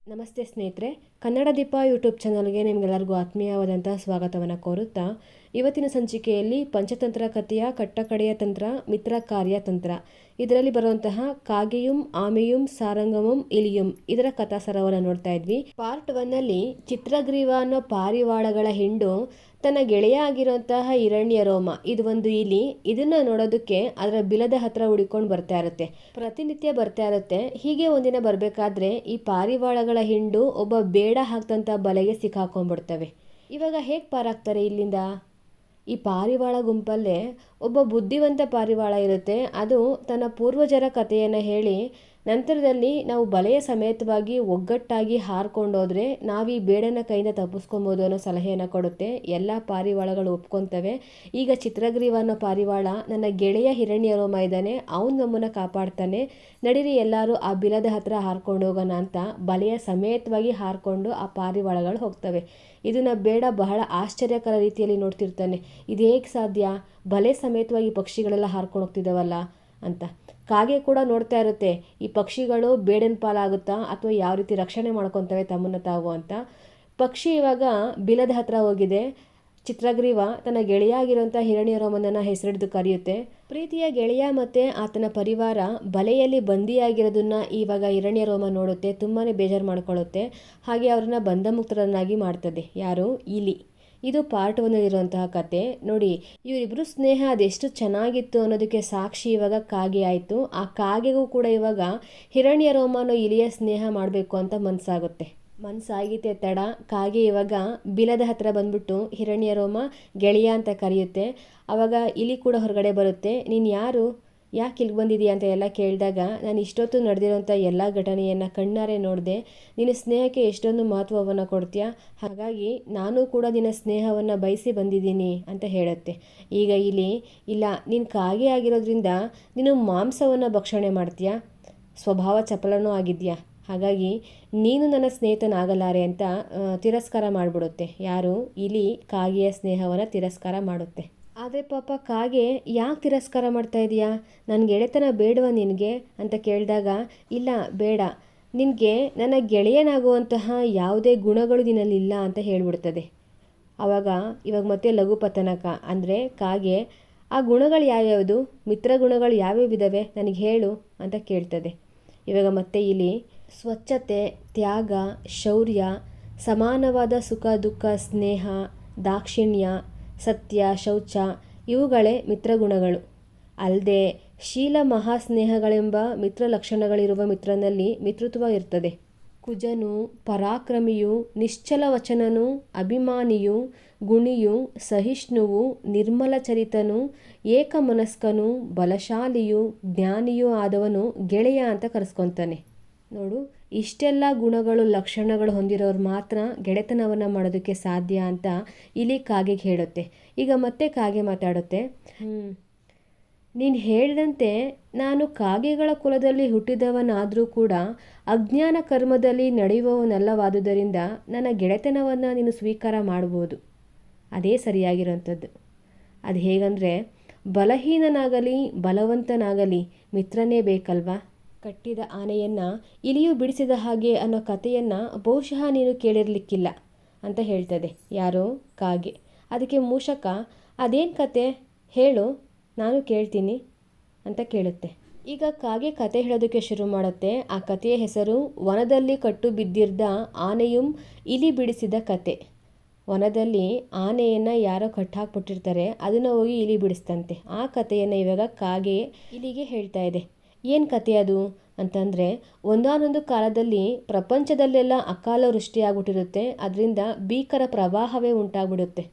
ನಮಸ್ತೆ ಸ್ನೇಹಿತರೆ, ಕನ್ನಡ ದೀಪ ಯೂಟ್ಯೂಬ್ ಚಾನಲ್ಗೆ ನಿಮಗೆಲ್ಲರಿಗೂ ಆತ್ಮೀಯವಾದಂಥ ಸ್ವಾಗತವನ್ನು ಕೋರುತ್ತಾ ಇವತ್ತಿನ ಸಂಚಿಕೆಯಲ್ಲಿ ಪಂಚತಂತ್ರ ಕಥೆಯ ಕಟ್ಟಕಡೆಯ ತಂತ್ರ ಮಿತ್ರ ಕಾರ್ಯತಂತ್ರ ಇದರಲ್ಲಿ ಬರುವಂತಹ ಕಾಗೆಯುಂ ಆಮೆಯುಂ ಸಾರಂಗಮಂ ಇಲಿಯುಂ ಇದರ ಕಥಾಸರವನ್ನು ನೋಡ್ತಾ ಇದ್ವಿ. ಪಾರ್ಟ್ 1 ಅಲ್ಲಿ ಚಿತ್ರಗ್ರೀವ ಅನ್ನೋ ಪಾರಿವಾಳಗಳ ಹಿಂಡು ತನ್ನ ಗೆಳೆಯ ಆಗಿರುವಂತಹ ಹಿರಣ್ಯ ರೋಮ, ಇದು ಒಂದು ಇಲಿ, ಇದನ್ನ ನೋಡೋದಕ್ಕೆ ಅದರ ಬಿಲದ ಹತ್ರ ಹುಡಿಕೊಂಡು ಬರ್ತಾ ಇರುತ್ತೆ. ಪ್ರತಿನಿತ್ಯ ಬರ್ತಾ ಇರುತ್ತೆ. ಹೀಗೆ ಒಂದಿನ ಬರ್ಬೇಕಾದ್ರೆ ಈ ಪಾರಿವಾಳಗಳ ಹಿಂಡು ಒಬ್ಬ ಬೇಡ ಹಾಕ್ತಂತ ಬಲೆಗೆ ಸಿಕ್ಕಾಕೊಂಡ್ಬಿಡ್ತವೆ. ಇವಾಗ ಹೇಗೆ ಪಾರಾಗ್ತಾರೆ ಇಲ್ಲಿಂದ? ಈ ಪಾರಿವಾಳ ಗುಂಪಲ್ಲೇ ಒಬ್ಬ ಬುದ್ಧಿವಂತ ಪಾರಿವಾಳ ಇರುತ್ತೆ. ಅದು ತನ್ನ ಪೂರ್ವಜರ ಕಥೆಯನ್ನು ಹೇಳಿ ನಂತರದಲ್ಲಿ ನಾವು ಬಲೆಯ ಸಮೇತವಾಗಿ ಒಗ್ಗಟ್ಟಾಗಿ ಹಾರ್ಕೊಂಡೋದ್ರೆ ನಾವು ಈ ಬೇಡನ ಕೈಯಿಂದ ತಪ್ಪಿಸ್ಕೊಬೋದು ಅನ್ನೋ ಸಲಹೆಯನ್ನು ಕೊಡುತ್ತೆ. ಎಲ್ಲ ಪಾರಿವಾಳಗಳು ಒಪ್ಕೊತವೆ. ಈಗ ಚಿತ್ರಗ್ರೀವ ಅನ್ನೋ ಪಾರಿವಾಳ ನನ್ನ ಗೆಳೆಯ ಹಿರಣ್ಯ ರೋಮ ಇದ್ದಾನೆ, ಅವನು ನಮ್ಮನ್ನು ಕಾಪಾಡ್ತಾನೆ, ನಡೀರಿ ಎಲ್ಲರೂ ಆ ಬಿಲದ ಹತ್ರ ಹಾರ್ಕೊಂಡು ಹೋಗೋಣ ಅಂತ ಬಲೆಯ ಸಮೇತವಾಗಿ ಹಾರ್ಕೊಂಡು ಆ ಪಾರಿವಾಳಗಳು ಹೋಗ್ತವೆ. ಇದನ್ನ ಬೇಡ ಬಹಳ ಆಶ್ಚರ್ಯಕರ ರೀತಿಯಲ್ಲಿ ನೋಡ್ತಿರ್ತಾನೆ. ಇದು ಹೇಗೆ ಸಾಧ್ಯ? ಬಲೆ ಸಮೇತವಾಗಿ ಪಕ್ಷಿಗಳೆಲ್ಲ ಹಾರ್ಕೊಂಡು ಹೋಗ್ತಿದ್ದಾವಲ್ಲ ಅಂತ. ಕಾಗೆ ಕೂಡ ನೋಡ್ತಾ ಇರುತ್ತೆ, ಈ ಪಕ್ಷಿಗಳು ಬೇಡನ ಪಾಲಾಗುತ್ತಾ ಅಥವಾ ಯಾವ ರೀತಿ ರಕ್ಷಣೆ ಮಾಡ್ಕೊತವೆ ತಮ್ಮನ್ನು ತಾವು ಅಂತ. ಪಕ್ಷಿ ಇವಾಗ ಬಿಲದ ಹತ್ರ ಹೋಗಿದೆ. ಚಿತ್ರಗ್ರೀವ ತನ್ನ ಗೆಳೆಯ ಆಗಿರುವಂಥ ಹಿರಣ್ಯ ರೋಮನನ್ನು ಹೆಸರಿಡಿದು ಕರೆಯುತ್ತೆ. ಪ್ರೀತಿಯ ಗೆಳೆಯ ಮತ್ತು ಆತನ ಪರಿವಾರ ಬಲೆಯಲ್ಲಿ ಬಂದಿಯಾಗಿರೋದನ್ನ ಇವಾಗ ಹಿರಣ್ಯ ರೋಮ ನೋಡುತ್ತೆ. ತುಂಬಾ ಬೇಜಾರು ಮಾಡ್ಕೊಳ್ಳುತ್ತೆ. ಹಾಗೆ ಅವ್ರನ್ನ ಬಂಧಮುಕ್ತರನ್ನಾಗಿ ಮಾಡ್ತದೆ. ಯಾರು? ಇಲಿ. ಇದು ಪಾರ್ಟ್ 1 ಇರುವಂತಹ ಕತೆ. ನೋಡಿ, ಇವರಿಬ್ಬರು ಸ್ನೇಹ ಅದೆಷ್ಟು ಚೆನ್ನಾಗಿತ್ತು ಅನ್ನೋದಕ್ಕೆ ಸಾಕ್ಷಿ ಇವಾಗ ಕಾಗೆ ಆಯಿತು. ಆ ಕಾಗೆಗೂ ಕೂಡ ಇವಾಗ ಹಿರಣ್ಯ ರೋಮನೋ ಇಲಿಯ ಸ್ನೇಹ ಮಾಡಬೇಕು ಅಂತ ಮನಸ್ಸಾಗಿತ್ತೆ. ತಡ ಕಾಗೆ ಇವಾಗ ಬಿಲದ ಹತ್ರ ಬಂದ್ಬಿಟ್ಟು ಹಿರಣ್ಯ ರೋಮ ಗೆಳೆಯ ಅಂತ ಕರೆಯುತ್ತೆ. ಆವಾಗ ಇಲಿ ಕೂಡ ಹೊರಗಡೆ ಬರುತ್ತೆ. ನೀನು ಯಾರು, ಯಾಕೆ ಇಲ್ಲಿಗೆ ಬಂದಿದೆಯಾ ಅಂತ ಎಲ್ಲ ಕೇಳಿದಾಗ, ನಾನು ಇಷ್ಟೊತ್ತು ನಡೆದಿರೋಂಥ ಎಲ್ಲ ಘಟನೆಯನ್ನು ಕಣ್ಣಾರೆ ನೋಡಿದೆ, ನಿನ್ನ ಸ್ನೇಹಕ್ಕೆ ಎಷ್ಟೊಂದು ಮಹತ್ವವನ್ನು ಕೊಡ್ತೀಯಾ, ಹಾಗಾಗಿ ನಾನು ಕೂಡ ನಿನ್ನ ಸ್ನೇಹವನ್ನು ಬಯಸಿ ಬಂದಿದ್ದೀನಿ ಅಂತ ಹೇಳುತ್ತೆ. ಈಗ ಇಲ್ಲಿ ಇಲ್ಲ, ನೀನು ಕಾಗೆ ಆಗಿರೋದ್ರಿಂದ ನೀನು ಮಾಂಸವನ್ನು ಭಕ್ಷಣೆ ಮಾಡ್ತೀಯಾ, ಸ್ವಭಾವ ಚಪಲನೂ ಆಗಿದೆಯಾ, ಹಾಗಾಗಿ ನೀನು ನನ್ನ ಸ್ನೇಹಿತನಾಗಲಾರೆ ಅಂತ ತಿರಸ್ಕಾರ ಮಾಡಿಬಿಡುತ್ತೆ. ಯಾರು? ಇಲಿ ಕಾಗೆಯ ಸ್ನೇಹವನ್ನು ತಿರಸ್ಕಾರ ಮಾಡುತ್ತೆ. ಆದರೆ ಪಾಪ ಕಾಗೆ ಯಾಕೆ ತಿರಸ್ಕಾರ ಮಾಡ್ತಾ ಇದೆಯಾ, ನನ್ನ ಗೆಳೆತನ ಬೇಡವಾ ನಿನಗೆ ಅಂತ ಕೇಳಿದಾಗ, ಇಲ್ಲ ಬೇಡ, ನಿನಗೆ ನನ್ನ ಗೆಳೆಯನಾಗುವಂತಹ ಯಾವುದೇ ಗುಣಗಳು ನಿನ್ನಲ್ಲಿಲ್ಲ ಅಂತ ಹೇಳ್ಬಿಡ್ತದೆ. ಇವಾಗ ಮತ್ತೆ ಲಘುಪತನಕ ಅಂದರೆ ಕಾಗೆ, ಆ ಗುಣಗಳು ಯಾವ್ಯಾವುದು, ಮಿತ್ರ ಗುಣಗಳು ಯಾವ್ಯಾವಿದ್ದಾವೆ ನನಗೆ ಹೇಳು ಅಂತ ಕೇಳ್ತದೆ. ಇವಾಗ ಮತ್ತೆ ಇಲ್ಲಿ ಸ್ವಚ್ಛತೆ, ತ್ಯಾಗ, ಶೌರ್ಯ, ಸಮಾನವಾದ ಸುಖ ದುಃಖ, ಸ್ನೇಹ, ದಾಕ್ಷಿಣ್ಯ, ಸತ್ಯ, ಶೌಚ ಇವುಗಳೇ ಮಿತ್ರಗುಣಗಳು. ಅಲ್ಲದೆ ಶೀಲ ಮಹಾಸ್ನೇಹಗಳೆಂಬ ಮಿತ್ರ ಲಕ್ಷಣಗಳಿರುವ ಮಿತ್ರನಲ್ಲಿ ಮಿತ್ರತ್ವ ಇರ್ತದೆ. ಕುಜನು, ಪರಾಕ್ರಮಿಯು, ನಿಶ್ಚಲ ವಚನನು, ಅಭಿಮಾನಿಯು, ಗುಣಿಯು, ಸಹಿಷ್ಣುವು, ನಿರ್ಮಲ ಚರಿತನು, ಏಕಮನಸ್ಕನು, ಬಲಶಾಲಿಯು, ಜ್ಞಾನಿಯೂ ಆದವನು ಗೆಳೆಯ ಅಂತ ಕರೆಸ್ಕೊತಾನೆ. ನೋಡು, ಇಷ್ಟೆಲ್ಲ ಗುಣಗಳು ಲಕ್ಷಣಗಳು ಹೊಂದಿರೋರು ಮಾತ್ರ ಗೆಳೆತನವನ್ನು ಮಾಡೋದಕ್ಕೆ ಸಾಧ್ಯ ಅಂತ ಇಲ್ಲಿ ಕಾಗೆಗೆ ಹೇಳುತ್ತೆ. ಈಗ ಮತ್ತೆ ಕಾಗೆ ಮಾತಾಡುತ್ತೆ. ನೀನು ಹೇಳಿದಂತೆ ನಾನು ಕಾಗೆಗಳ ಕುಲದಲ್ಲಿ ಹುಟ್ಟಿದವನಾದರೂ ಕೂಡ ಅಜ್ಞಾನ ಕರ್ಮದಲ್ಲಿ ನಡೆಯುವವನಲ್ಲವಾದುದರಿಂದ ನನ್ನ ಗೆಳೆತನವನ್ನು ನೀನು ಸ್ವೀಕಾರ ಮಾಡ್ಬೋದು. ಅದೇ ಸರಿಯಾಗಿರೋಂಥದ್ದು. ಅದು ಹೇಗಂದರೆ, ಬಲಹೀನನಾಗಲಿ ಬಲವಂತನಾಗಲಿ ಮಿತ್ರನೇ ಬೇಕಲ್ವಾ. ಕಟ್ಟಿದ ಆನೆಯನ್ನು ಇಲಿಯು ಬಿಡಿಸಿದ ಹಾಗೆ ಅನ್ನೋ ಕಥೆಯನ್ನು ಬಹುಶಃ ನೀನು ಕೇಳಿರಲಿಕ್ಕಿಲ್ಲ ಅಂತ ಹೇಳ್ತದೆ. ಯಾರೋ? ಕಾಗೆ. ಅದಕ್ಕೆ ಮೂಷಕ, ಅದೇನು ಕತೆ ಹೇಳು, ನಾನು ಕೇಳ್ತೀನಿ ಅಂತ ಕೇಳುತ್ತೆ. ಈಗ ಕಾಗೆ ಕತೆ ಹೇಳೋದಕ್ಕೆ ಶುರು ಮಾಡುತ್ತೆ. ಆ ಕಥೆಯ ಹೆಸರು ವನದಲ್ಲಿ ಕಟ್ಟು ಬಿದ್ದಿದ್ದ ಆನೆಯುಂ ಇಲಿ ಬಿಡಿಸಿದ ಕತೆ. ವನದಲ್ಲಿ ಆನೆಯನ್ನು ಯಾರೋ ಕಟ್ಟಾಕ್ಬಿಟ್ಟಿರ್ತಾರೆ, ಅದನ್ನು ಹೋಗಿ ಇಲಿ ಬಿಡಿಸ್ತಂತೆ. ಆ ಕಥೆಯನ್ನು ಇವಾಗ ಕಾಗೆ ಇಲಿಗೆ ಹೇಳ್ತಾ ಇದೆ. ಏನು ಕತೆ ಅದು ಅಂತಂದರೆ, ಒಂದಾನೊಂದು ಕಾಲದಲ್ಲಿ ಪ್ರಪಂಚದಲ್ಲೆಲ್ಲ ಅಕಾಲ ವೃಷ್ಟಿಯಾಗ್ಬಿಟ್ಟಿರುತ್ತೆ. ಅದರಿಂದ ಭೀಕರ ಪ್ರವಾಹವೇ ಉಂಟಾಗ್ಬಿಡುತ್ತೆ.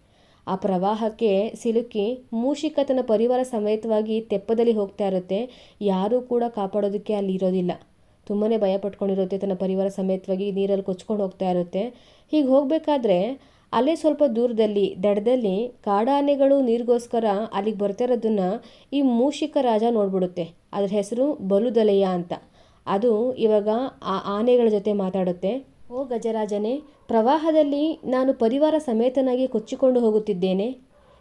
ಆ ಪ್ರವಾಹಕ್ಕೆ ಸಿಲುಕಿ ಮೂಷಿಕ ತನ್ನ ಪರಿವಾರ ಸಮೇತವಾಗಿ ತೆಪ್ಪದಲ್ಲಿ ಹೋಗ್ತಾ ಇರುತ್ತೆ. ಯಾರೂ ಕೂಡ ಕಾಪಾಡೋದಕ್ಕೆ ಅಲ್ಲಿ ಇರೋದಿಲ್ಲ. ತುಂಬಾ ಭಯ ಪಟ್ಕೊಂಡಿರುತ್ತೆ. ತನ್ನ ಪರಿವಾರ ಸಮೇತವಾಗಿ ನೀರಲ್ಲಿ ಕೊಚ್ಕೊಂಡು ಹೋಗ್ತಾ ಇರುತ್ತೆ. ಹೀಗೆ ಹೋಗಬೇಕಾದ್ರೆ ಅಲ್ಲೇ ಸ್ವಲ್ಪ ದೂರದಲ್ಲಿ ದಡದಲ್ಲಿ ಕಾಡಾನೆಗಳು ನೀರಿಗೋಸ್ಕರ ಅಲ್ಲಿಗೆ ಬರ್ತಾ ಇರೋದನ್ನು ಈ ಮೂಷಿಕ ರಾಜ ನೋಡ್ಬಿಡುತ್ತೆ. ಅದ್ರ ಹೆಸರು ಬಲುದಲೆಯ ಅಂತ. ಅದು ಇವಾಗ ಆ ಆನೆಗಳ ಜೊತೆ ಮಾತಾಡುತ್ತೆ. ಓ ಗಜರಾಜನೇ, ಪ್ರವಾಹದಲ್ಲಿ ನಾನು ಪರಿವಾರ ಸಮೇತನಾಗಿ ಕೊಚ್ಚಿಕೊಂಡು ಹೋಗುತ್ತಿದ್ದೇನೆ.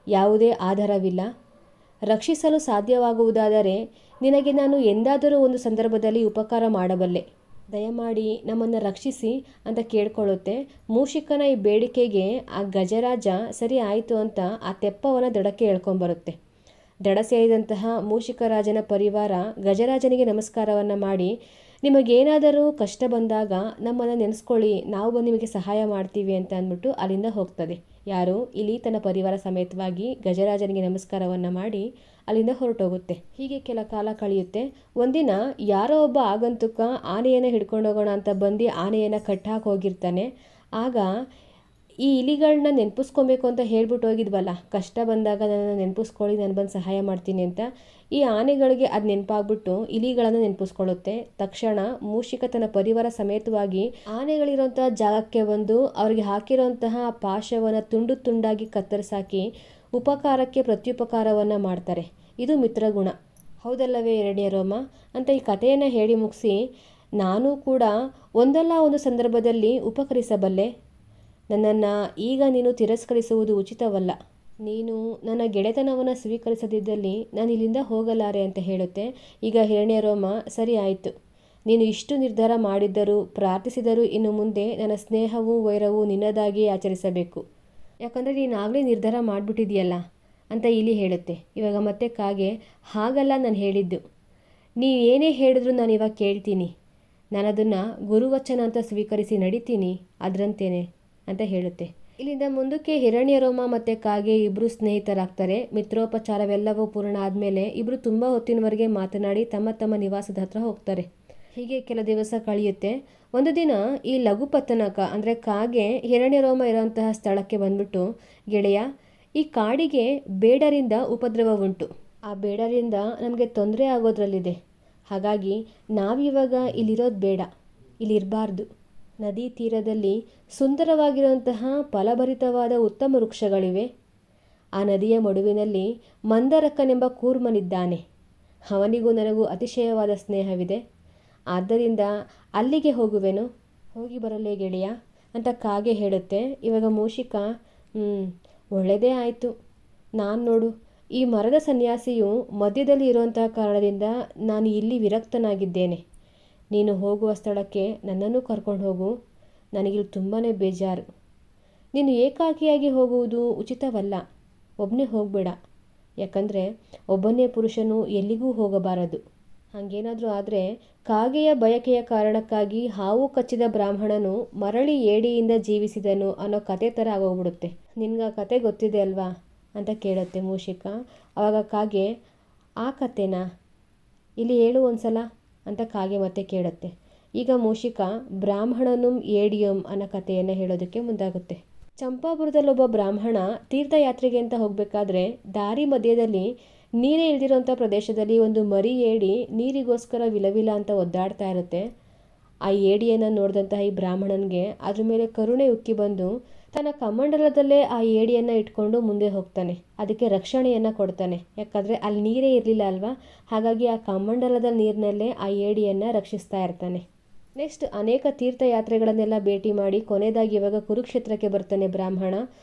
ಯಾವುದೇ ಆಧಾರವಿಲ್ಲ. ರಕ್ಷಿಸಲು ಸಾಧ್ಯವಾಗುವುದಾದರೆ ನಿನಗೆ ನಾನು ಎಂದಾದರೂ ಒಂದು ಸಂದರ್ಭದಲ್ಲಿ ಉಪಕಾರ ಮಾಡಬಲ್ಲೆ. ದಯಮಾಡಿ ನಮ್ಮನ್ನು ರಕ್ಷಿಸಿ ಅಂತ ಕೇಳ್ಕೊಳ್ಳುತ್ತೆ. ಮೂಷಿಕನ ಈ ಬೇಡಿಕೆಗೆ ಆ ಗಜರಾಜ ಸರಿ ಆಯಿತು ಅಂತ ಆ ತೆಪ್ಪವನ್ನು ದಡಕ್ಕೆ ಎಳ್ಕೊಂಬರುತ್ತೆ. ದಡ ಸೇರಿದಂತಹ ಮೂಷಿಕರಾಜನ ಪರಿವಾರ ಗಜರಾಜನಿಗೆ ನಮಸ್ಕಾರವನ್ನು ಮಾಡಿ, ನಿಮಗೇನಾದರೂ ಕಷ್ಟ ಬಂದಾಗ ನಮ್ಮನ್ನು ನೆನೆಸ್ಕೊಳ್ಳಿ, ನಾವು ಬಂದು ನಿಮಗೆ ಸಹಾಯ ಮಾಡ್ತೀವಿ ಅಂತ ಅಂದ್ಬಿಟ್ಟು ಅಲ್ಲಿಂದ ಹೋಗ್ತದೆ. ಯಾರು? ಇಲಿ ತನ್ನ ಪರಿವಾರ ಸಮೇತವಾಗಿ ಗಜರಾಜನಿಗೆ ನಮಸ್ಕಾರವನ್ನು ಮಾಡಿ ಅಲ್ಲಿಂದ ಹೊರಟೋಗುತ್ತೆ. ಹೀಗೆ ಕೆಲ ಕಾಲ ಕಳೆಯುತ್ತೆ. ಒಂದಿನ ಯಾರೋ ಒಬ್ಬ ಆಗಂತುಕ ಆನೆಯನ್ನು ಹಿಡ್ಕೊಂಡು ಹೋಗೋಣ ಅಂತ ಬಂದು ಆನೆಯನ್ನು ಕಟ್ಟಾಕಿ ಹೋಗಿರ್ತಾನೆ. ಆಗ ಈ ಇಲಿಗಳನ್ನ ನೆನಪಿಸ್ಕೊಬೇಕು ಅಂತ ಹೇಳ್ಬಿಟ್ಟು ಹೋಗಿದ್ವಲ್ಲ, ಕಷ್ಟ ಬಂದಾಗ ನನ್ನ ನೆನಪಿಸ್ಕೊಳ್ಳಿ, ನಾನು ಬಂದು ಸಹಾಯ ಮಾಡ್ತೀನಿ ಅಂತ. ಈ ಆನೆಗಳಿಗೆ ಅದು ನೆನಪಾಗ್ಬಿಟ್ಟು ಇಲಿಗಳನ್ನು ನೆನಪಿಸ್ಕೊಳ್ಳುತ್ತೆ. ತಕ್ಷಣ ಮೂಷಿಕ ತನ್ನ ಪರಿವಾರ ಸಮೇತವಾಗಿ ಆನೆಗಳಿರೋಂಥ ಜಾಗಕ್ಕೆ ಬಂದು ಅವ್ರಿಗೆ ಹಾಕಿರೋಂತಹ ಪಾಶವನ್ನು ತುಂಡು ತುಂಡಾಗಿ ಕತ್ತರಿಸಾಕಿ ಉಪಕಾರಕ್ಕೆ ಪ್ರತ್ಯುಪಕಾರವನ್ನು ಮಾಡ್ತಾರೆ. ಇದು ಮಿತ್ರಗುಣ, ಹೌದಲ್ಲವೇ ಎರಡನೇ ರೋಮ ಅಂತ ಈ ಕಥೆಯನ್ನು ಹೇಳಿ ಮುಗಿಸಿ, ನಾನು ಕೂಡ ಒಂದಲ್ಲ ಒಂದು ಸಂದರ್ಭದಲ್ಲಿ ಉಪಕರಿಸಬಲ್ಲೆ. ನನ್ನನ್ನು ಈಗ ನೀನು ತಿರಸ್ಕರಿಸುವುದು ಉಚಿತವಲ್ಲ. ನೀನು ನನ್ನ ಗೆಳೆತನವನ್ನು ಸ್ವೀಕರಿಸದಿದ್ದಲ್ಲಿ ನಾನು ಇಲ್ಲಿಂದ ಹೋಗಲಾರೆ ಅಂತ ಹೇಳುತ್ತೆ. ಈಗ ಹಿರಣ್ಯ ರೋಮ, ಸರಿ ಆಯಿತು, ನೀನು ಇಷ್ಟು ನಿರ್ಧಾರ ಮಾಡಿದ್ದರೂ ಪ್ರಾರ್ಥಿಸಿದರೂ ಇನ್ನು ಮುಂದೆ ನನ್ನ ಸ್ನೇಹವೂ ವೈರವೂ ನಿನ್ನದಾಗಿಯೇ ಆಚರಿಸಬೇಕು. ಯಾಕಂದರೆ ನೀನಾಗಲೇ ನಿರ್ಧಾರ ಮಾಡಿಬಿಟ್ಟಿದೆಯಲ್ಲ ಅಂತ ಇಲಿ ಹೇಳುತ್ತೆ. ಇವಾಗ ಮತ್ತೆ ಕಾಗೆ, ಹಾಗಲ್ಲ ನಾನು ಹೇಳಿದ್ದು, ನೀವು ಏನೇ ಹೇಳಿದ್ರು ನಾನು ಇವಾಗ ಕೇಳ್ತೀನಿ, ನಾನು ಅದನ್ನು ಗುರುವಚನ ಅಂತ ಸ್ವೀಕರಿಸಿ ನಡಿತೀನಿ ಅದರಂತೇನೆ ಅಂತ ಹೇಳುತ್ತೆ. ಇಲ್ಲಿಂದ ಮುಂದಕ್ಕೆ ಹಿರಣ್ಯ ರೋಮ ಮತ್ತು ಕಾಗೆ ಇಬ್ಬರು ಸ್ನೇಹಿತರಾಗ್ತಾರೆ. ಮಿತ್ರೋಪಚಾರವೆಲ್ಲವೂ ಪೂರ್ಣ ಆದಮೇಲೆ ಇಬ್ಬರು ತುಂಬ ಹೊತ್ತಿನವರೆಗೆ ಮಾತನಾಡಿ ತಮ್ಮ ತಮ್ಮ ನಿವಾಸದ ಹತ್ರ ಹೋಗ್ತಾರೆ. ಹೀಗೆ ಕೆಲ ದಿವಸ ಕಳೆಯುತ್ತೆ. ಒಂದು ದಿನ ಈ ಲಘುಪತನಕ ಅಂದರೆ ಕಾಗೆ ಹಿರಣ್ಯ ರೋಮ ಇರೋಂತಹ ಸ್ಥಳಕ್ಕೆ ಬಂದ್ಬಿಟ್ಟು, ಗೆಳೆಯ, ಈ ಕಾಡಿಗೆ ಬೇಡರಿಂದ ಉಪದ್ರವ ಉಂಟು, ಆ ಬೇಡರಿಂದ ನಮಗೆ ತೊಂದರೆ ಆಗೋದ್ರಲ್ಲಿದೆ. ಹಾಗಾಗಿ ನಾವಿವಾಗ ಇಲ್ಲಿರೋದು ಬೇಡ, ಇಲ್ಲಿರಬಾರ್ದು. ನದಿ ತೀರದಲ್ಲಿ ಸುಂದರವಾಗಿರುವಂತಹ ಫಲಭರಿತವಾದ ಉತ್ತಮ ವೃಕ್ಷಗಳಿವೆ. ಆ ನದಿಯ ಮಡುವಿನಲ್ಲಿ ಮಂದರಕ್ಕನೆಂಬ ಕೂರ್ಮನಿದ್ದಾನೆ. ಅವನಿಗೂ ನನಗೂ ಅತಿಶಯವಾದ ಸ್ನೇಹವಿದೆ. ಆದ್ದರಿಂದ ಅಲ್ಲಿಗೆ ಹೋಗುವೆನು, ಹೋಗಿ ಬರಲೇ ಗೆಳೆಯ ಅಂತ ಕಾಗೆ ಹೇಳುತ್ತೆ. ಇವಾಗ ಮೂಷಿಕ, ಒಳ್ಳೆಯದೇ ಆಯಿತು. ನಾನು ನೋಡು, ಈ ಮರದ ಸನ್ಯಾಸಿಯು ಮಧ್ಯದಲ್ಲಿ ಇರುವಂತಹ ಕಾರಣದಿಂದ ನಾನು ಇಲ್ಲಿ ವಿರಕ್ತನಾಗಿದ್ದೇನೆ. ನೀನು ಹೋಗುವ ಸ್ಥಳಕ್ಕೆ ನನ್ನನ್ನು ಕರ್ಕೊಂಡು ಹೋಗು, ನನಗಿಲ್ಲಿ ತುಂಬಾ ಬೇಜಾರು. ನೀನು ಏಕಾಕಿಯಾಗಿ ಹೋಗುವುದು ಉಚಿತವಲ್ಲ, ಒಬ್ಬನೇ ಹೋಗಬೇಡ. ಯಾಕಂದರೆ ಒಬ್ಬನೇ ಪುರುಷನು ಎಲ್ಲಿಗೂ ಹೋಗಬಾರದು. ಹಾಗೇನಾದರೂ ಆದರೆ ಕಾಗೆಯ ಬಯಕೆಯ ಕಾರಣಕ್ಕಾಗಿ ಹಾವು ಕಚ್ಚಿದ ಬ್ರಾಹ್ಮಣನು ಮರಳಿ ಏಡಿಯಿಂದ ಜೀವಿಸಿದನು ಅನ್ನೋ ಕತೆ ಥರ ಆಗೋಗ್ಬಿಡುತ್ತೆ. ನಿನ್ಗೆ ಆ ಕತೆ ಗೊತ್ತಿದೆ ಅಲ್ವಾ ಅಂತ ಕೇಳುತ್ತೆ ಮೂಷಿಕ. ಆವಾಗ ಕಾಗೆ, ಆ ಕತೆನಾ ಇಲ್ಲಿ ಹೇಳು ಒಂದ್ಸಲ ಅಂತ ಕಾಗೆ ಮತ್ತೆ ಕೇಳುತ್ತೆ. ಈಗ ಮೂಷಿಕ ಬ್ರಾಹ್ಮಣನುಂ ಏಡಿಯಂ ಅನ್ನೋ ಕಥೆಯನ್ನು ಹೇಳೋದಕ್ಕೆ ಮುಂದಾಗುತ್ತೆ. ಚಂಪಾಪುರದಲ್ಲೊಬ್ಬ ಬ್ರಾಹ್ಮಣ ತೀರ್ಥಯಾತ್ರೆಗೆ ಅಂತ ಹೋಗಬೇಕಾದ್ರೆ ದಾರಿ ಮಧ್ಯದಲ್ಲಿ ನೀರೇ ಇಲ್ದಿರೋಂಥ ಪ್ರದೇಶದಲ್ಲಿ ಒಂದು ಮರಿ ಏಡಿ ನೀರಿಗೋಸ್ಕರ ವಿಲವಿಲ ಅಂತ ಒದ್ದಾಡ್ತಾ ಇರುತ್ತೆ. ಆ ಏಡಿಯನ್ನು ನೋಡಿದಂತಹ ಈ ಬ್ರಾಹ್ಮಣನಿಗೆ ಅದ್ರ ಮೇಲೆ ಕರುಣೆ ಉಕ್ಕಿ ಬಂದು ತನ್ನ ಕಮಂಡಲದಲ್ಲೇ ಆ ಏಡಿಯನ್ನು ಇಟ್ಕೊಂಡು ಮುಂದೆ ಹೋಗ್ತಾನೆ. ಅದಕ್ಕೆ ರಕ್ಷಣೆಯನ್ನು ಕೊಡ್ತಾನೆ. ಯಾಕಂದರೆ ಅಲ್ಲಿ ನೀರೇ ಇರಲಿಲ್ಲ ಅಲ್ವಾ, ಹಾಗಾಗಿ ಆ ಕಮಂಡಲದ ನೀರಿನಲ್ಲೇ ಆ ಏಡಿಯನ್ನು ರಕ್ಷಿಸ್ತಾ ಇರ್ತಾನೆ. ನೆಕ್ಸ್ಟ್ ಅನೇಕ ತೀರ್ಥಯಾತ್ರೆಗಳನ್ನೆಲ್ಲ ಭೇಟಿ ಮಾಡಿ ಕೊನೆಯದಾಗಿ ಇವಾಗ ಕುರುಕ್ಷೇತ್ರಕ್ಕೆ ಬರ್ತಾನೆ ಬ್ರಾಹ್ಮಣ.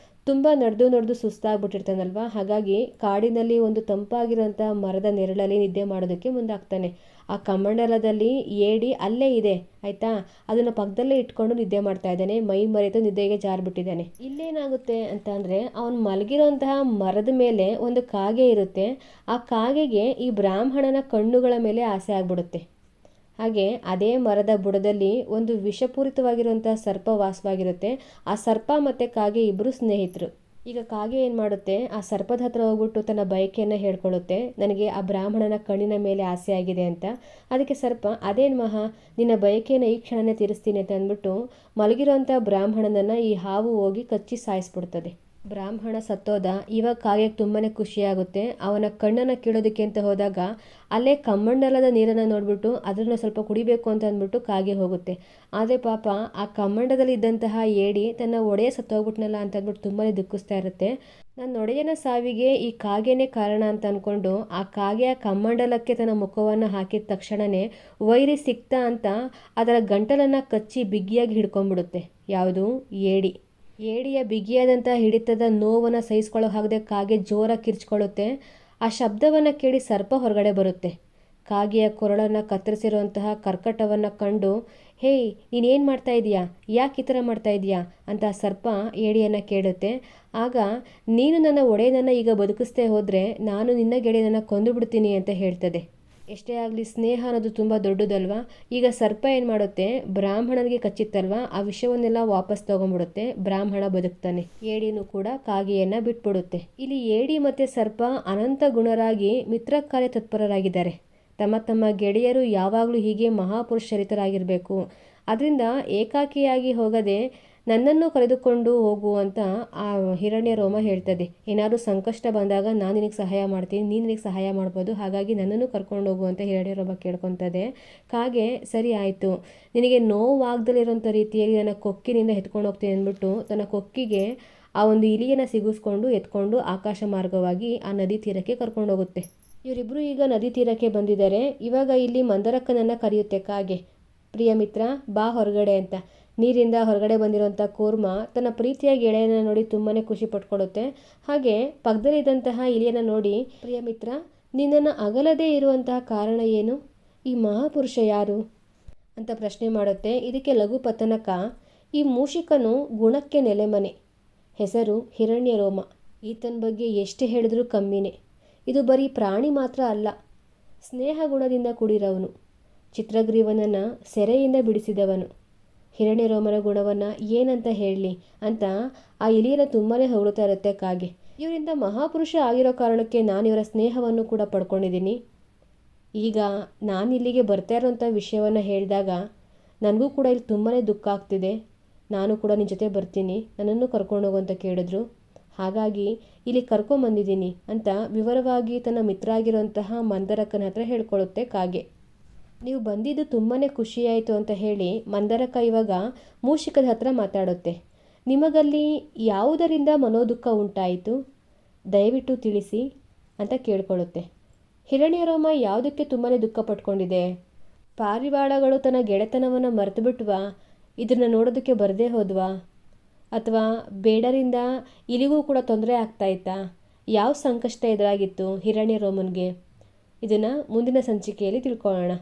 ತುಂಬ ನಡೆದು ಸುಸ್ತಾಗ್ಬಿಟ್ಟಿರ್ತಾನಲ್ವ, ಹಾಗಾಗಿ ಕಾಡಿನಲ್ಲಿ ಒಂದು ತಂಪಾಗಿರೋಂಥ ಮರದ ನೆರಳಲ್ಲಿ ನಿದ್ದೆ ಮಾಡೋದಕ್ಕೆ ಮುಂದಾಗ್ತಾನೆ. ಆ ಕಮಂಡಲದಲ್ಲಿ ಏಡಿ ಅಲ್ಲೇ ಇದೆ ಆಯಿತಾ, ಅದನ್ನು ಪಕ್ಕದಲ್ಲೇ ಇಟ್ಕೊಂಡು ನಿದ್ದೆ ಮಾಡ್ತಾ ಇದ್ದಾನೆ. ಮೈ ಮರೆತು ನಿದ್ದೆಗೆ ಜಾರ್ಬಿಟ್ಟಿದ್ದಾನೆ. ಇಲ್ಲೇನಾಗುತ್ತೆ ಅಂತ ಅಂದರೆ ಅವನು ಮಲಗಿರೋಂತಹ ಮರದ ಮೇಲೆ ಒಂದು ಕಾಗೆ ಇರುತ್ತೆ. ಆ ಕಾಗೆಗೆ ಈ ಬ್ರಾಹ್ಮಣನ ಕಣ್ಣುಗಳ ಮೇಲೆ ಆಸೆ ಆಗ್ಬಿಡುತ್ತೆ. ಹಾಗೆ ಅದೇ ಮರದ ಬುಡದಲ್ಲಿ ಒಂದು ವಿಷಪೂರಿತವಾಗಿರುವಂಥ ಸರ್ಪ ವಾಸವಾಗಿರುತ್ತೆ. ಆ ಸರ್ಪ ಮತ್ತು ಕಾಗೆ ಇಬ್ಬರು ಸ್ನೇಹಿತರು. ಈಗ ಕಾಗೆ ಏನು ಮಾಡುತ್ತೆ, ಆ ಸರ್ಪದ ಹತ್ರ ಹೋಗ್ಬಿಟ್ಟು ತನ್ನ ಬಯಕೆಯನ್ನು ಹೇಳ್ಕೊಳ್ಳುತ್ತೆ, ನನಗೆ ಆ ಬ್ರಾಹ್ಮಣನ ಕಣ್ಣಿನ ಮೇಲೆ ಆಸೆ ಆಗಿದೆ ಅಂತ. ಅದಕ್ಕೆ ಸರ್ಪ, ಅದೇನು ಮಹಾ, ನಿನ್ನ ಬಯಕೆಯನ್ನು ಈ ಕ್ಷಣನೇ ತೀರಿಸ್ತೀನಿ ಅಂತ ಅಂದ್ಬಿಟ್ಟು ಮಲಗಿರೋಂಥ ಬ್ರಾಹ್ಮಣನನ್ನು ಈ ಹಾವು ಹೋಗಿ ಕಚ್ಚಿ ಸಾಯಿಸ್ಬಿಡ್ತದೆ. ಬ್ರಾಹ್ಮಣ ಸತ್ತೋದ. ಇವಾಗ ಕಾಗೆಗೆ ತುಂಬಾ ಖುಷಿಯಾಗುತ್ತೆ. ಅವನ ಕಣ್ಣನ್ನು ಕೀಳೋದಕ್ಕೆ ಅಂತ ಹೋದಾಗ ಅಲ್ಲೇ ಕಮ್ಮಂಡಲದ ನೀರನ್ನು ನೋಡಿಬಿಟ್ಟು ಅದನ್ನು ಸ್ವಲ್ಪ ಕುಡಿಬೇಕು ಅಂತ ಅಂದ್ಬಿಟ್ಟು ಕಾಗೆ ಹೋಗುತ್ತೆ. ಆದರೆ ಪಾಪ ಆ ಕಮ್ಮಂಡದಲ್ಲಿ ಇದ್ದಂತಹ ಏಡಿ ತನ್ನ ಒಡೆಯ ಸತ್ತೋಗ್ಬಿಟ್ನಲ್ಲ ಅಂತ ಅಂದ್ಬಿಟ್ಟು ತುಂಬಾ ದುಃಖಿಸ್ತಾ ಇರುತ್ತೆ. ನನ್ನ ಒಡೆಯನ ಸಾವಿಗೆ ಈ ಕಾಗೆನೇ ಕಾರಣ ಅಂತ ಅಂದ್ಕೊಂಡು ಆ ಕಾಗೆಯ ಕಮ್ಮಂಡಲಕ್ಕೆ ತನ್ನ ಮುಖವನ್ನು ಹಾಕಿದ ತಕ್ಷಣವೇ ವೈರಿ ಸಿಕ್ತಾ ಅಂತ ಅದರ ಗಂಟಲನ್ನು ಕಚ್ಚಿ ಬಿಗಿಯಾಗಿ ಹಿಡ್ಕೊಂಡ್ಬಿಡುತ್ತೆ. ಯಾವುದು? ಏಡಿ. ಏಡಿಯ ಬಿಗಿಯಾದಂಥ ಹಿಡಿತದ ನೋವನ್ನು ಸಹಿಸ್ಕೊಳ್ಳೋ ಹಾಗದೆ ಕಾಗೆ ಜೋರಾಗಿ ಕಿರ್ಚ್ಕೊಳ್ಳುತ್ತೆ. ಆ ಶಬ್ದವನ್ನು ಕೇಳಿ ಸರ್ಪ ಹೊರಗಡೆ ಬರುತ್ತೆ. ಕಾಗೆಯ ಕೊರಳನ್ನು ಕತ್ತರಿಸಿರುವಂತಹ ಕರ್ಕಟವನ್ನು ಕಂಡು ಹೇಯ್, ನೀನೇನು ಮಾಡ್ತಾ ಇದೀಯಾ, ಯಾಕೆ ಈ ಥರ ಮಾಡ್ತಾ ಇದೀಯಾ ಅಂತ ಸರ್ಪ ಏಡಿಯನ್ನು ಕೇಳುತ್ತೆ. ಆಗ ನೀನು ನನ್ನ ಒಡೆಯನನ್ನು ಈಗ ಬದುಕಿಸ್ತೇ ಹೋದರೆ ನಾನು ನಿನ್ನ ಗೆಳೆಯನನ್ನು ಕೊಂದು ಬಿಡ್ತೀನಿ ಅಂತ ಹೇಳ್ತದೆ. ಎಷ್ಟೇ ಆಗಲಿ ಸ್ನೇಹ ಅನ್ನೋದು ತುಂಬ ದೊಡ್ಡದಲ್ವಾ. ಈಗ ಸರ್ಪ ಏನು ಮಾಡುತ್ತೆ, ಬ್ರಾಹ್ಮಣನಿಗೆ ಕಚ್ಚಿತ್ತಲ್ವಾ, ಆ ವಿಷಯವನ್ನೆಲ್ಲ ವಾಪಸ್ ತಗೊಂಡ್ಬಿಡುತ್ತೆ. ಬ್ರಾಹ್ಮಣ ಬದುಕ್ತಾನೆ. ಏಡಿನೂ ಕೂಡ ಕಾಗೆಯನ್ನು ಬಿಟ್ಬಿಡುತ್ತೆ. ಇಲ್ಲಿ ಏಡಿ ಮತ್ತು ಸರ್ಪ ಅನಂತ ಗುಣರಾಗಿ ಮಿತ್ರ ಕಾರ್ಯ ತತ್ಪರರಾಗಿದ್ದಾರೆ. ತಮ್ಮ ತಮ್ಮ ಗೆಳೆಯರು ಯಾವಾಗಲೂ ಹೀಗೆ ಮಹಾಪುರುಷರಿತರಾಗಿರಬೇಕು. ಅದರಿಂದ ಏಕಾಕಿಯಾಗಿ ಹೋಗದೆ ನನ್ನನ್ನು ಕರೆದುಕೊಂಡು ಹೋಗು ಅಂತ ಆ ಹಿರಣ್ಯ ರೋಮ ಹೇಳ್ತದೆ. ಏನಾದರೂ ಸಂಕಷ್ಟ ಬಂದಾಗ ನಾನು ನಿನಗೆ ಸಹಾಯ ಮಾಡ್ತೀನಿ, ನೀನು ನಿನಗೆ ಸಹಾಯ ಮಾಡ್ಬೋದು, ಹಾಗಾಗಿ ನನ್ನನ್ನು ಕರ್ಕೊಂಡು ಹೋಗು ಅಂತ ಹಿರಣ್ಯ ರೋಮ ಕೇಳ್ಕೊತದೆ. ಕಾಗೆ ಸರಿ ಆಯಿತು, ನಿನಗೆ ನೋವಾಗದಲ್ಲಿರೋಂಥ ರೀತಿಯಲ್ಲಿ ನನ್ನ ಕೊಕ್ಕಿನಿಂದ ಎತ್ಕೊಂಡು ಹೋಗ್ತೀನಿ ಅಂದ್ಬಿಟ್ಟು ತನ್ನ ಕೊಕ್ಕಿಗೆ ಆ ಒಂದು ಇಲಿಯನ್ನು ಸಿಗಿಸ್ಕೊಂಡು ಎತ್ಕೊಂಡು ಆಕಾಶ ಮಾರ್ಗವಾಗಿ ಆ ನದಿ ತೀರಕ್ಕೆ ಕರ್ಕೊಂಡು ಹೋಗುತ್ತೆ. ಇವರಿಬ್ಬರು ಈಗ ನದಿ ತೀರಕ್ಕೆ ಬಂದಿದ್ದಾರೆ. ಇವಾಗ ಇಲ್ಲಿ ಮಂದರಕ್ಕನನ್ನು ಕರೆಯುತ್ತೆ ಕಾಗೆ. ಪ್ರಿಯ ಮಿತ್ರ, ಬಾ ಹೊರಗಡೆ ಅಂತ. ನೀರಿಂದ ಹೊರಗಡೆ ಬಂದಿರುವಂಥ ಕೂರ್ಮ ತನ್ನ ಪ್ರೀತಿಯ ಗೆಳೆಯನ ನೋಡಿ ತುಂಬಾ ಖುಷಿ ಪಟ್ಕೊಳ್ಳುತ್ತೆ. ಹಾಗೆ ಪಕ್ಕದಲ್ಲಿದ್ದಂತಹ ಇಲಿಯನ್ನು ನೋಡಿ, ಪ್ರಿಯ ಮಿತ್ರ, ನಿನ್ನನ್ನು ಅಗಲದೇ ಇರುವಂತಹ ಕಾರಣ ಏನು, ಈ ಮಹಾಪುರುಷ ಯಾರು ಅಂತ ಪ್ರಶ್ನೆ ಮಾಡುತ್ತೆ. ಇದಕ್ಕೆ ಲಘು ಪತನಕ, ಈ ಮೂಷಿಕನು ಗುಣಕ್ಕೆ ನೆಲೆಮನೆ, ಹೆಸರು ಹಿರಣ್ಯ ರೋಮ. ಈತನ ಬಗ್ಗೆ ಎಷ್ಟು ಹೇಳಿದ್ರೂ ಕಮ್ಮಿನೇ. ಇದು ಬರೀ ಪ್ರಾಣಿ ಮಾತ್ರ ಅಲ್ಲ, ಸ್ನೇಹ ಗುಣದಿಂದ ಕೂಡಿರೋವನು, ಚಿತ್ರಗ್ರೀವನನ್ನು ಸೆರೆಯಿಂದ ಬಿಡಿಸಿದವನು. ಹಿರಣ್ಯ ರೋಮನ ಗುಣವನ್ನು ಏನಂತ ಹೇಳಲಿ ಅಂತ ಆ ಇಲಿಯನ್ನು ತುಂಬಾ ಹೊಗಳ್ತಾ ಇರುತ್ತೆ ಕಾಗೆ. ಇವರಿಂದ ಮಹಾಪುರುಷ ಆಗಿರೋ ಕಾರಣಕ್ಕೆ ನಾನು ಇವರ ಸ್ನೇಹವನ್ನು ಕೂಡ ಪಡ್ಕೊಂಡಿದ್ದೀನಿ. ಈಗ ನಾನು ಇಲ್ಲಿಗೆ ಬರ್ತಾ ಇರೋಂಥ ವಿಷಯವನ್ನು ಹೇಳಿದಾಗ ನನಗೂ ಕೂಡ ಇಲ್ಲಿ ತುಂಬಾ ದುಃಖ ಆಗ್ತಿದೆ. ನಾನು ಕೂಡ ನಿನ್ನ ಜೊತೆ ಬರ್ತೀನಿ, ನನ್ನನ್ನು ಕರ್ಕೊಂಡೋಗು ಅಂತ ಕೇಳಿದ್ರು. ಹಾಗಾಗಿ ಇಲ್ಲಿ ಕರ್ಕೊಂಬಂದಿದ್ದೀನಿ ಅಂತ ವಿವರವಾಗಿ ತನ್ನ ಮಿತ್ರ ಆಗಿರುವಂತಹ ಮಂದರಕ್ಕನ ಹತ್ರ ಹೇಳ್ಕೊಳ್ಳುತ್ತೆ ಕಾಗೆ. ನೀವು ಬಂದಿದ್ದು ತುಂಬಾ ಖುಷಿಯಾಯಿತು ಅಂತ ಹೇಳಿ ಮಂದರಕ್ಕ ಇವಾಗ ಮೂಷಿಕದ ಹತ್ರ ಮಾತಾಡುತ್ತೆ. ನಿಮಗಲ್ಲಿ ಯಾವುದರಿಂದ ಮನೋದುಃಖ ಉಂಟಾಯಿತು, ದಯವಿಟ್ಟು ತಿಳಿಸಿ ಅಂತ ಕೇಳ್ಕೊಳ್ಳುತ್ತೆ. ಹಿರಣ್ಯ ರೋಮ ಯಾವುದಕ್ಕೆ ತುಂಬಾ ದುಃಖ ಪಟ್ಕೊಂಡಿದೆ? ಪಾರಿವಾಳಗಳು ತನ್ನ ಗೆಳೆತನವನ್ನು ಮರೆತು ಬಿಟ್ವಾ, ಇದನ್ನು ನೋಡೋದಕ್ಕೆ ಬರದೇ ಹೋದ್ವಾ, ಅಥವಾ ಬೇಡರಿಂದ ಇಲಿಗೂ ಕೂಡ ತೊಂದರೆ ಆಗ್ತಾಯಿತ್ತಾ? ಯಾವ ಸಂಕಷ್ಟ ಎದುರಾಗಿತ್ತು ಹಿರಣ್ಯ ರೋಮನ್ಗೆ? ಇದನ್ನು ಮುಂದಿನ ಸಂಚಿಕೆಯಲ್ಲಿ ತಿಳ್ಕೊಳ್ಳೋಣ.